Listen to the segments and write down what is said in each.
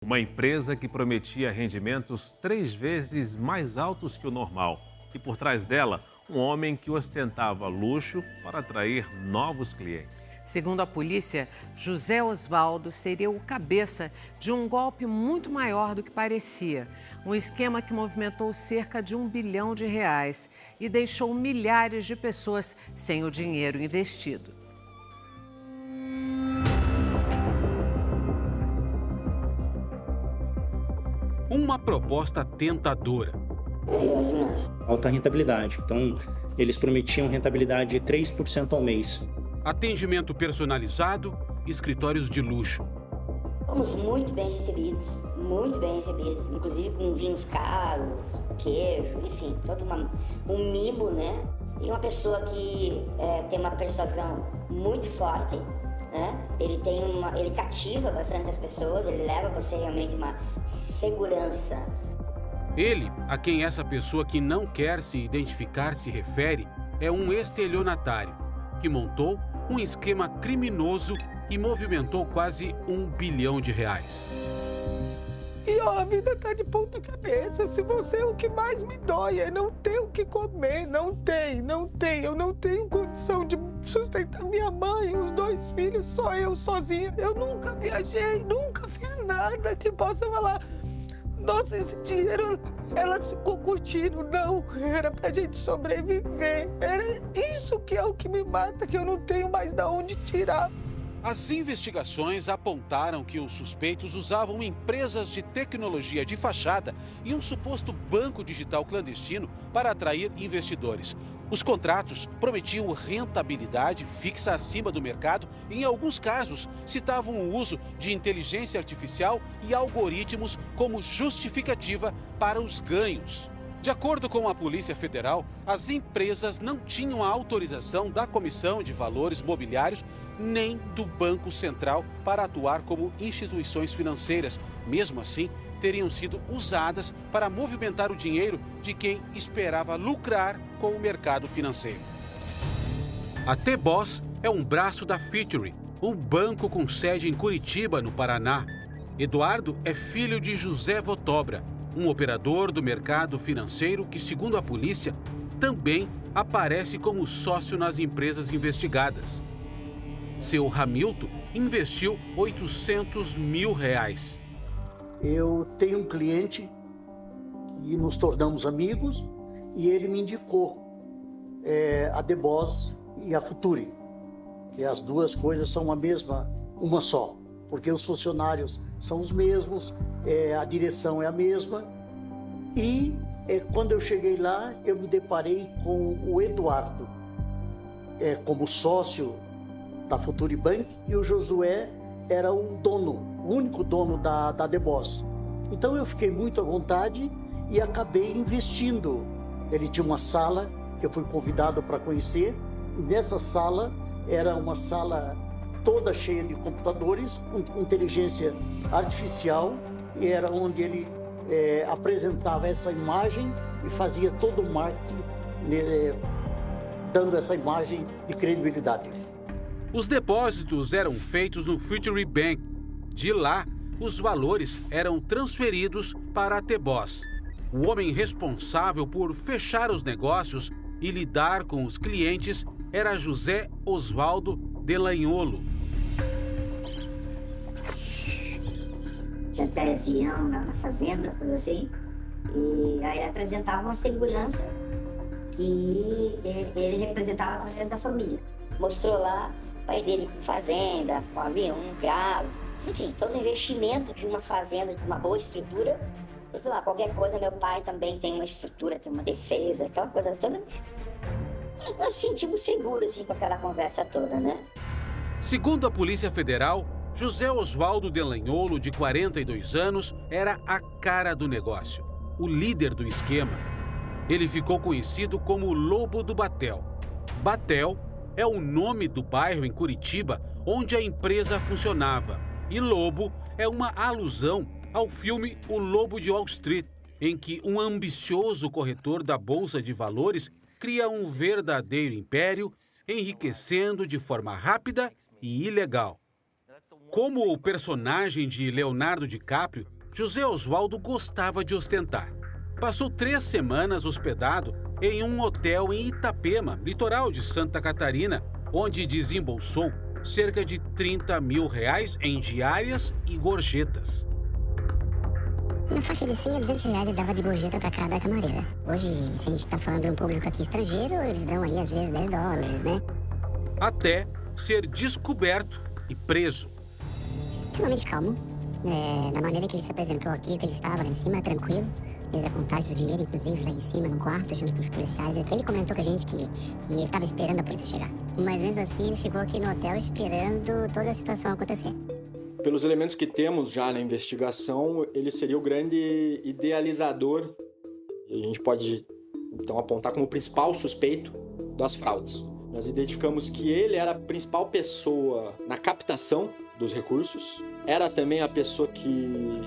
Uma empresa que prometia rendimentos 3 vezes mais altos que o normal. E por trás dela, um homem que ostentava luxo para atrair novos clientes. Segundo a polícia, José Osvaldo seria o cabeça de um golpe muito maior do que parecia. Um esquema que movimentou cerca de R$ 1 bilhão e deixou milhares de pessoas sem o dinheiro investido. Uma proposta tentadora. Alta rentabilidade. Então, eles prometiam rentabilidade de 3% ao mês. Atendimento personalizado, escritórios de luxo. Fomos muito bem recebidos, inclusive com vinhos caros, queijo, enfim, todo um mimo, né? E uma pessoa que tem uma persuasão muito forte, né? Ele cativa bastante as pessoas, ele leva você realmente uma segurança. Ele, a quem essa pessoa que não quer se identificar se refere, é um estelionatário que montou um esquema criminoso e movimentou quase R$ 1 bilhão. E ó, a vida tá de ponta cabeça. Se você o que mais me dói é não ter o que comer, não tem. Eu não tenho condição de sustentar minha mãe, os 2 filhos, só eu sozinha. Eu nunca viajei, nunca fiz nada que possa falar: nossa, esse dinheiro, ela ficou curtindo. Não, era pra gente sobreviver. Era isso que é o que me mata, que eu não tenho mais de onde tirar. As investigações apontaram que os suspeitos usavam empresas de tecnologia de fachada e um suposto banco digital clandestino para atrair investidores. Os contratos prometiam rentabilidade fixa acima do mercado e, em alguns casos, citavam o uso de inteligência artificial e algoritmos como justificativa para os ganhos. De acordo com a Polícia Federal, as empresas não tinham a autorização da Comissão de Valores Mobiliários nem do Banco Central para atuar como instituições financeiras. Mesmo assim, teriam sido usadas para movimentar o dinheiro de quem esperava lucrar com o mercado financeiro. A T-Boss é um braço da Futuri, um banco com sede em Curitiba, no Paraná. Eduardo é filho de José Votobra, um operador do mercado financeiro que, segundo a polícia, também aparece como sócio nas empresas investigadas. Seu Hamilton investiu R$ 800 mil. Eu tenho um cliente e nos tornamos amigos e ele me indicou a T-Boss e a Futuri, que as duas coisas são uma só, porque os funcionários são os mesmos, a direção é a mesma. E quando eu cheguei lá, eu me deparei com o Eduardo como sócio da Futuri Bank, e o Josué era o único dono da T-Boss. Então eu fiquei muito à vontade e acabei investindo. Ele tinha uma sala que eu fui convidado para conhecer, e nessa sala era uma sala toda cheia de computadores, com inteligência artificial, e era onde ele apresentava essa imagem e fazia todo o marketing, dando essa imagem de credibilidade. Os depósitos eram feitos no Futuri Bank. De lá, os valores eram transferidos para a T-Boss. O homem responsável por fechar os negócios e lidar com os clientes era José Osvaldo Delanholo. Jantar avião na fazenda, coisa assim. E aí apresentava uma segurança que ele representava através da família. Mostrou lá o pai dele com fazenda, com avião, um carro, enfim, todo investimento de uma fazenda, de uma boa estrutura. Sei lá, qualquer coisa, meu pai também tem uma estrutura, tem uma defesa, aquela coisa toda. Mas nós sentimos seguros assim, com aquela conversa toda, né? Segundo a Polícia Federal, José Osvaldo Delanholo, de 42 anos, era a cara do negócio, o líder do esquema. Ele ficou conhecido como o Lobo do Batel. Batel é o nome do bairro em Curitiba onde a empresa funcionava. E Lobo é uma alusão ao filme O Lobo de Wall Street, em que um ambicioso corretor da Bolsa de Valores cria um verdadeiro império, enriquecendo de forma rápida e ilegal. Como o personagem de Leonardo DiCaprio, José Oswaldo gostava de ostentar. Passou 3 semanas hospedado em um hotel em Itapema, litoral de Santa Catarina, onde desembolsou cerca de R$30 mil em diárias e gorjetas. Na faixa de 100 a 200 reais ele dava de gorjeta para cada camareira. Hoje, se a gente está falando de um público aqui estrangeiro, eles dão aí às vezes $10, né? Até ser descoberto e preso. Extremamente calmo, na maneira que ele se apresentou aqui, que ele estava lá em cima, tranquilo. Fez a contagem do dinheiro, inclusive, lá em cima, no quarto, junto com os policiais. Ele comentou com a gente que ele estava esperando a polícia chegar. Mas mesmo assim, ele ficou aqui no hotel esperando toda a situação acontecer. Pelos elementos que temos já na investigação, ele seria o grande idealizador. E a gente pode, então, apontar como principal suspeito das fraudes. Nós identificamos que ele era a principal pessoa na captação dos recursos. Era também a pessoa que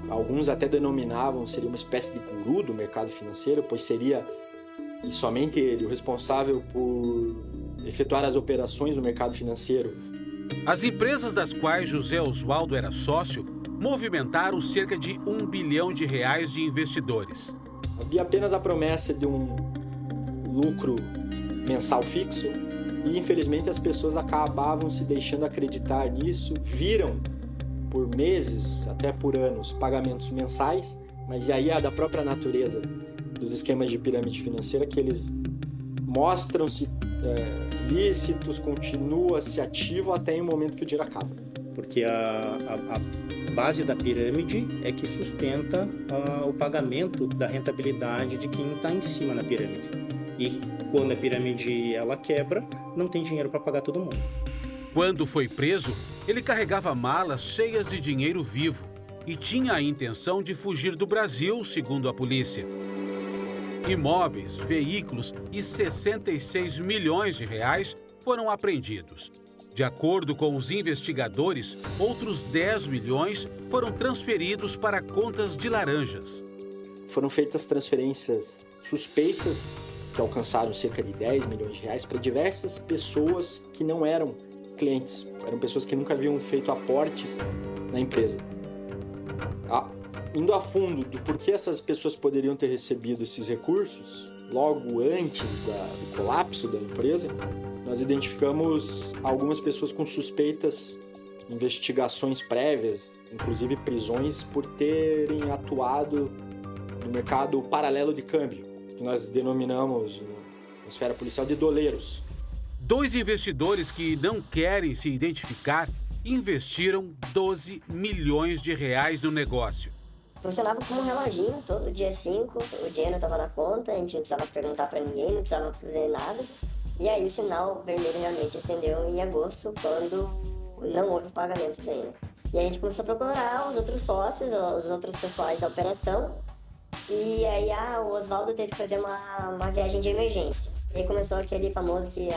alguns até denominavam seria uma espécie de guru do mercado financeiro, pois seria, e somente ele, o responsável por efetuar as operações no mercado financeiro. As empresas das quais José Oswaldo era sócio movimentaram cerca de R$1 bilhão de investidores. Havia apenas a promessa de um lucro mensal fixo e, infelizmente, as pessoas acabavam se deixando acreditar nisso, viram por meses, até por anos, pagamentos mensais, mas aí é da própria natureza dos esquemas de pirâmide financeira que eles mostram-se lícitos, continua-se ativo até o momento que o dinheiro acaba. Porque a base da pirâmide é que sustenta o pagamento da rentabilidade de quem está em cima na pirâmide. E quando a pirâmide ela quebra, não tem dinheiro para pagar todo mundo. Quando foi preso, ele carregava malas cheias de dinheiro vivo e tinha a intenção de fugir do Brasil, segundo a polícia. Imóveis, veículos e R$66 milhões foram apreendidos. De acordo com os investigadores, outros 10 milhões foram transferidos para contas de laranjas. Foram feitas transferências suspeitas, que alcançaram cerca de R$10 milhões para diversas pessoas que não eram clientes, eram pessoas que nunca haviam feito aportes na empresa. Indo a fundo do porquê essas pessoas poderiam ter recebido esses recursos, logo antes do colapso da empresa, nós identificamos algumas pessoas com suspeitas, investigações prévias, inclusive prisões, por terem atuado no mercado paralelo de câmbio, que nós denominamos na esfera policial de doleiros. 2 investidores que não querem se identificar investiram R$12 milhões no negócio. Funcionava como um reloginho, todo dia 5, o dinheiro estava na conta, a gente não precisava perguntar para ninguém, não precisava fazer nada. E aí o sinal vermelho realmente acendeu em agosto, quando não houve pagamento daí. E aí a gente começou a procurar os outros sócios, os outros pessoais da operação. E aí o Oswaldo teve que fazer uma viagem de emergência. E aí começou aquele famoso que,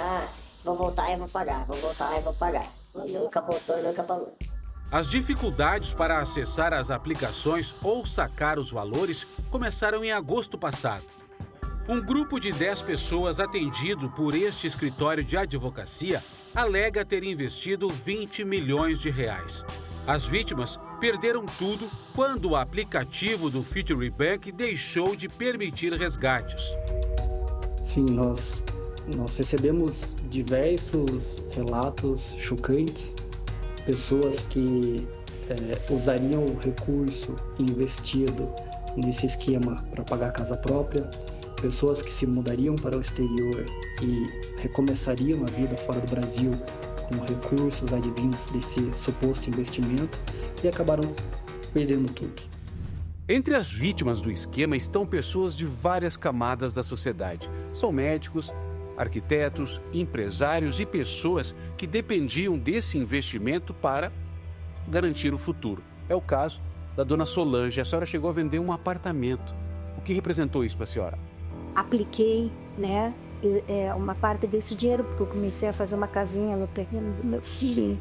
vou voltar e eu vou pagar, vou voltar e eu vou pagar. E nunca voltou e nunca pagou. As dificuldades para acessar as aplicações ou sacar os valores começaram em agosto passado. Um grupo de 10 pessoas atendido por este escritório de advocacia alega ter investido R$20 milhões. As vítimas perderam tudo quando o aplicativo do Future Bank deixou de permitir resgates. Sim, nós recebemos diversos relatos chocantes, pessoas que usariam o recurso investido nesse esquema para pagar a casa própria, pessoas que se mudariam para o exterior e recomeçariam a vida fora do Brasil com recursos advindos desse suposto investimento e acabaram perdendo tudo. Entre as vítimas do esquema estão pessoas de várias camadas da sociedade. São médicos, arquitetos, empresários e pessoas que dependiam desse investimento para garantir o futuro. É o caso da dona Solange. A senhora chegou a vender um apartamento. O que representou isso para a senhora? Apliquei, uma parte desse dinheiro, porque eu comecei a fazer uma casinha no terreno do meu filho.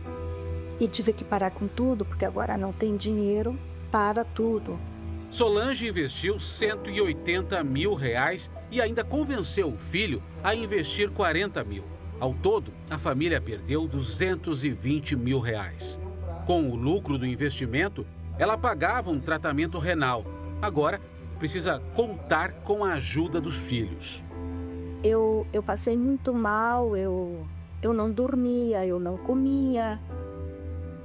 E tive que parar com tudo, porque agora não tem dinheiro para tudo. Solange investiu R$180 mil e ainda convenceu o filho a investir R$40 mil. Ao todo, a família perdeu R$220 mil. Com o lucro do investimento, ela pagava um tratamento renal. Agora, precisa contar com a ajuda dos filhos. Eu passei muito mal, eu não dormia, eu não comia,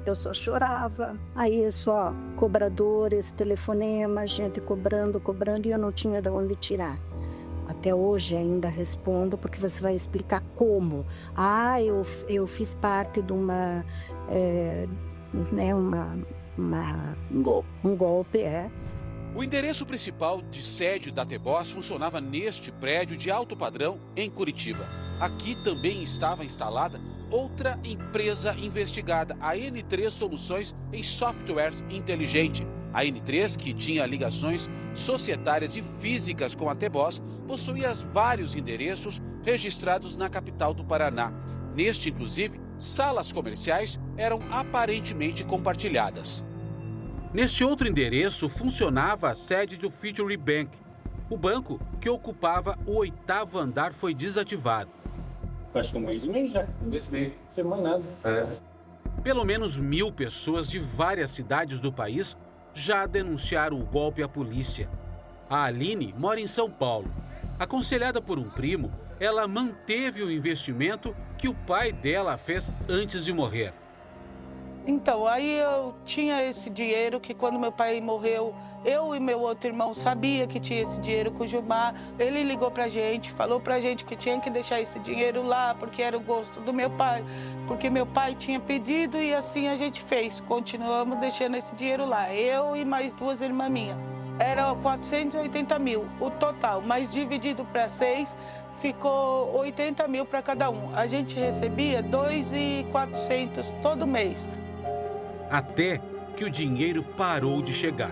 eu só chorava. Aí só cobradores, telefonema, gente cobrando, e eu não tinha de onde tirar. Até hoje ainda respondo, porque você vai explicar como. Eu fiz parte de uma... Um golpe, O endereço principal de sede da Tebos funcionava neste prédio de alto padrão em Curitiba. Aqui também estava instalada outra empresa investigada, a N3 Soluções em Software Inteligente. A N3, que tinha ligações societárias e físicas com a Tebos, possuía vários endereços registrados na capital do Paraná. Neste, inclusive, salas comerciais eram aparentemente compartilhadas. Neste outro endereço funcionava a sede do Future Bank. O banco que ocupava o 8º andar foi desativado. Acho que um mês e meio já. Um mês e meio. Não sei mais nada. Pelo menos 1.000 pessoas de várias cidades do país já denunciaram o golpe à polícia. A Aline mora em São Paulo. Aconselhada por um primo, ela manteve o investimento que o pai dela fez antes de morrer. Então, aí eu tinha esse dinheiro que quando meu pai morreu, eu e meu outro irmão sabia que tinha esse dinheiro com o Gilmar. Ele ligou pra gente, falou pra gente que tinha que deixar esse dinheiro lá, porque era o gosto do meu pai, porque meu pai tinha pedido e assim a gente fez. Continuamos deixando esse dinheiro lá, eu e mais 2 irmãs minhas. Era 480 mil o total, mas dividido para 6, ficou 80 mil para cada um. A gente recebia 2.400 todo mês. Até que o dinheiro parou de chegar.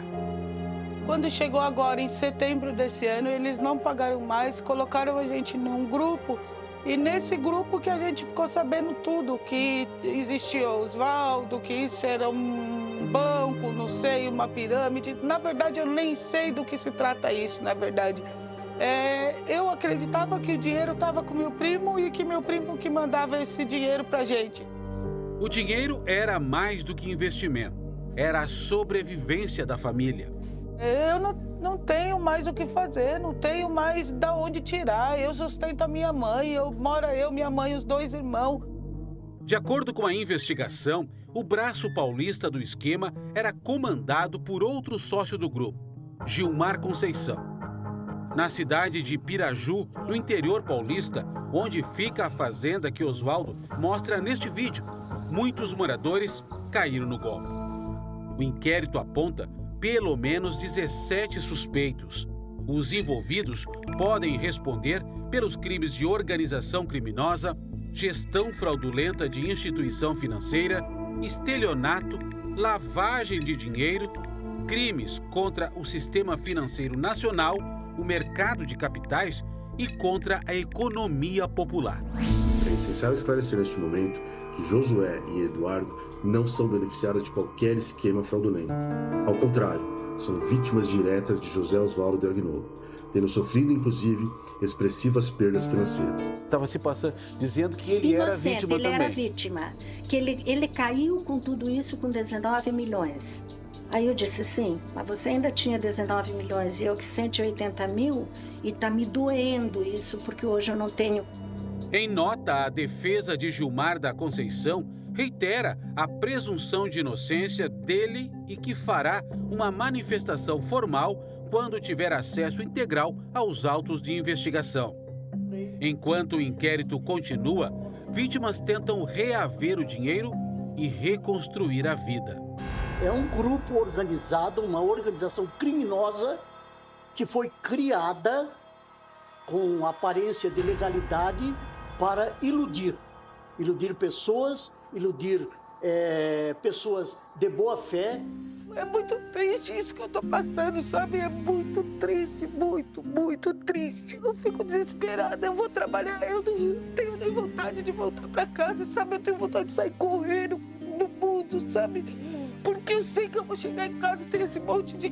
Quando chegou agora, em setembro desse ano, eles não pagaram mais, colocaram a gente num grupo. E nesse grupo que a gente ficou sabendo tudo, que existia o Oswaldo, que isso era um banco, não sei, uma pirâmide. Na verdade, eu nem sei do que se trata isso, na verdade. Eu acreditava que o dinheiro estava com meu primo e que meu primo que mandava esse dinheiro pra gente. O dinheiro era mais do que investimento. Era a sobrevivência da família. Eu não tenho mais o que fazer, não tenho mais de onde tirar. Eu sustento a minha mãe, minha mãe e os 2 irmãos. De acordo com a investigação, o braço paulista do esquema era comandado por outro sócio do grupo, Gilmar Conceição. Na cidade de Piraju, no interior paulista, onde fica a fazenda que Oswaldo mostra neste vídeo, muitos moradores caíram no golpe. O inquérito aponta pelo menos 17 suspeitos. Os envolvidos podem responder pelos crimes de organização criminosa, gestão fraudulenta de instituição financeira, estelionato, lavagem de dinheiro, crimes contra o sistema financeiro nacional, o mercado de capitais e contra a economia popular. É essencial esclarecer neste momento que Josué e Eduardo não são beneficiários de qualquer esquema fraudulento. Ao contrário, são vítimas diretas de José Oswaldo de Agnolo, tendo sofrido, inclusive, expressivas perdas financeiras. Estava se passando, dizendo que ele era vítima ele também. Ele era vítima, que ele caiu com tudo isso com 19 milhões. Aí eu disse, sim, mas você ainda tinha 19 milhões e eu que 180 mil e tá me doendo isso, porque hoje eu não tenho. Em nota, a defesa de Gilmar da Conceição reitera a presunção de inocência dele e que fará uma manifestação formal quando tiver acesso integral aos autos de investigação. Enquanto o inquérito continua, vítimas tentam reaver o dinheiro e reconstruir a vida. É um grupo organizado, uma organização criminosa que foi criada com aparência de legalidade para iludir pessoas, pessoas de boa fé. É muito triste isso que eu tô passando, sabe? É muito triste, muito, muito triste. Eu fico desesperada, eu vou trabalhar, eu não tenho nem vontade de voltar pra casa, sabe? Eu tenho vontade de sair correndo no mundo, sabe? Porque eu sei que eu vou chegar em casa e tem esse monte de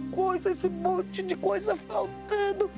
coisa faltando.